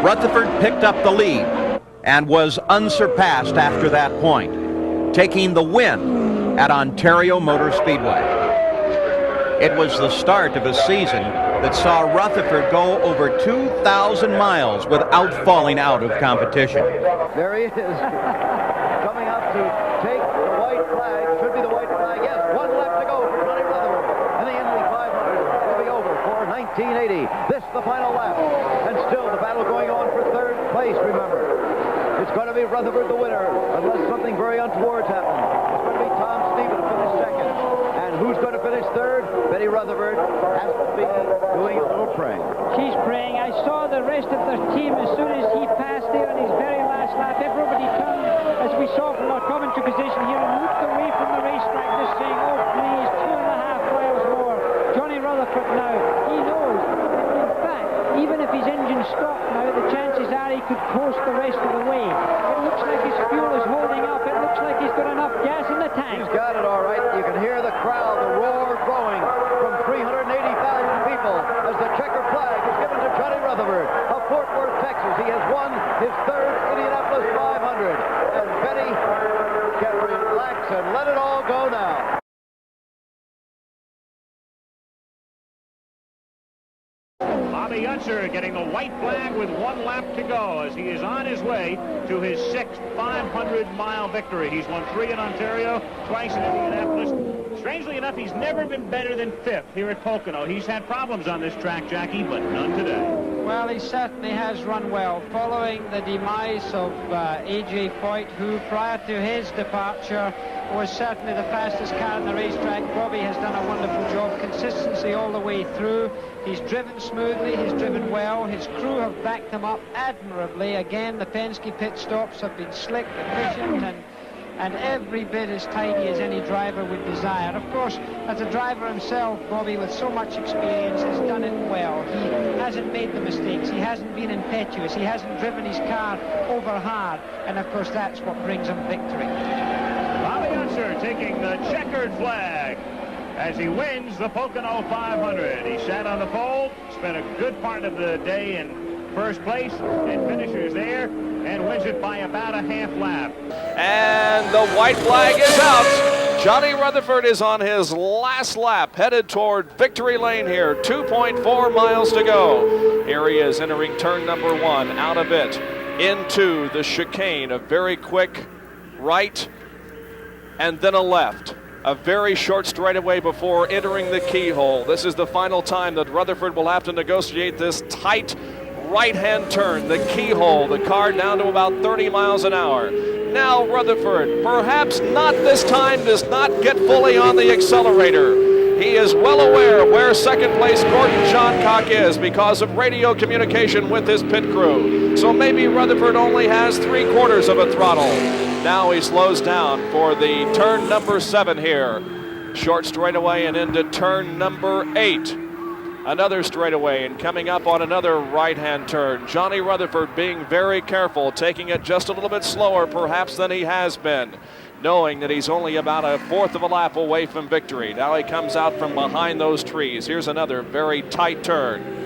Rutherford picked up the lead and was unsurpassed after that point, taking the win at Ontario Motor Speedway. It was the start of a season that saw Rutherford go over 2,000 miles without falling out of competition. There he is, coming up to take the white flag. Should be the white flag, yes. One lap to go for Johnny Rutherford. And the Indy 500 will be over for 1980. This the final lap. And still the battle going on for third place, remember. It's going to be Rutherford the winner, unless something very untoward happens. It's going to be Tom Sneva to finish second. And who's going to finish third? Betty Rutherford has to be doing a little praying. She's praying. I saw the rest of the team as soon as he passed there in his very last lap. Everybody turned, as we saw from our commentary position here, and looked away from the racetrack just saying, oh please, 2.5 miles more. Johnny Rutherford now, he knows. In fact, even if his engine stopped now, the chances are he could coast the rest of the way. It looks like his fuel is holding up. It looks like he's got enough gas in the tank. He's got it all right. You can hear the crowd, the roar growing from 380,000 people as the checker flag is given to Johnny Rutherford of Fort Worth, Texas. He has won his third Indianapolis 500. And Betty can relax and let it all go now. Unser getting the white flag with 1 lap to go as he is on his way to his 6th 500-mile victory. He's won 3 in Ontario, twice in Indianapolis. Strangely enough, he's never been better than 5th here at Pocono. He's had problems on this track, Jackie, but none today. Well, he certainly has run well, following the demise of A.J. Foyt, who prior to his departure was certainly the fastest car on the racetrack. Bobby has done a wonderful job, consistency all the way through. He's driven smoothly, he's driven well. His crew have backed him up admirably. Again, the Penske pit stops have been slick, efficient, and every bit as tidy as any driver would desire. Of course, as a driver himself, Bobby, with so much experience, has done it well. He hasn't made the mistakes. He hasn't been impetuous. He hasn't driven his car over hard. And, of course, that's what brings him victory. Bobby Unser taking the checkered flag as he wins the Pocono 500. He sat on the pole, spent a good part of the day in first place, and finishes there and wins it by about a half lap. And the white flag is out. Johnny Rutherford is on his last lap, headed toward victory lane here. 2.4 miles to go. Here he is entering turn number 1, out of it, into the chicane. A very quick right and then a left. A very short straightaway before entering the keyhole. This is the final time that Rutherford will have to negotiate this tight right-hand turn, the keyhole, the car down to about 30 miles an hour. Now Rutherford, perhaps not this time, does not get fully on the accelerator. He is well aware where second place Gordon Johncock is because of radio communication with his pit crew. So maybe Rutherford only has 3/4 of a throttle. Now he slows down for the turn number 7 here. Short straightaway and into turn number 8. Another straightaway and coming up on another right-hand turn. Johnny Rutherford being very careful, taking it just a little bit slower perhaps than he has been, knowing that he's only about 1/4 of a lap away from victory. Now he comes out from behind those trees. Here's another very tight turn.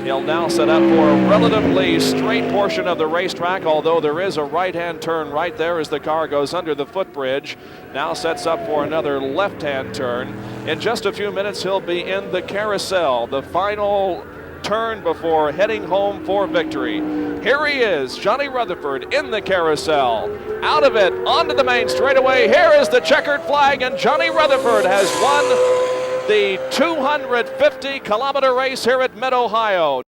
He'll now set up for a relatively straight portion of the racetrack, although there is a right-hand turn right there as the car goes under the footbridge. Now sets up for another left-hand turn. In just a few minutes, he'll be in the carousel, the final turn before heading home for victory. Here he is, Johnny Rutherford in the carousel. Out of it, onto the main straightaway. Here is the checkered flag, and Johnny Rutherford has won the 250-kilometer race here at Mid-Ohio.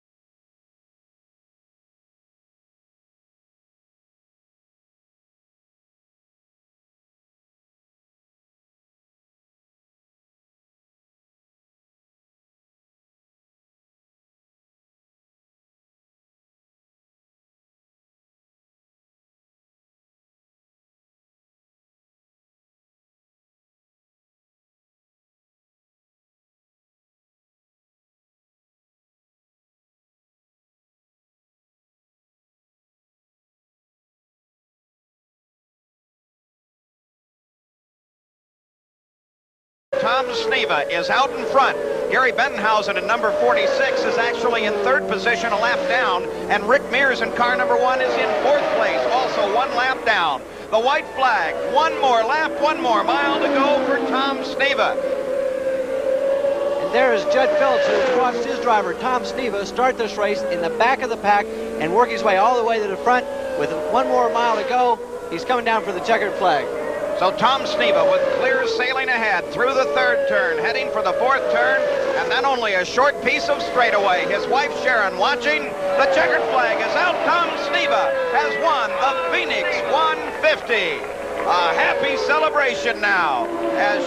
Tom Sneva is out in front. Gary Bettenhausen in number 46 is actually in third position, a lap down, and Rick Mears in car number 1 is in fourth place, also 1 lap down. The white flag, 1 more lap, 1 more mile to go for Tom Sneva. And there is Judd Phillips, who has watched his driver, Tom Sneva, start this race in the back of the pack and work his way all the way to the front. With 1 more mile to go, he's coming down for the checkered flag. So Tom Sneva with clear sailing ahead through the third turn, heading for the fourth turn, and then only a short piece of straightaway. His wife Sharon watching. The checkered flag is out. Tom Sneva has won the Phoenix 150. A happy celebration now as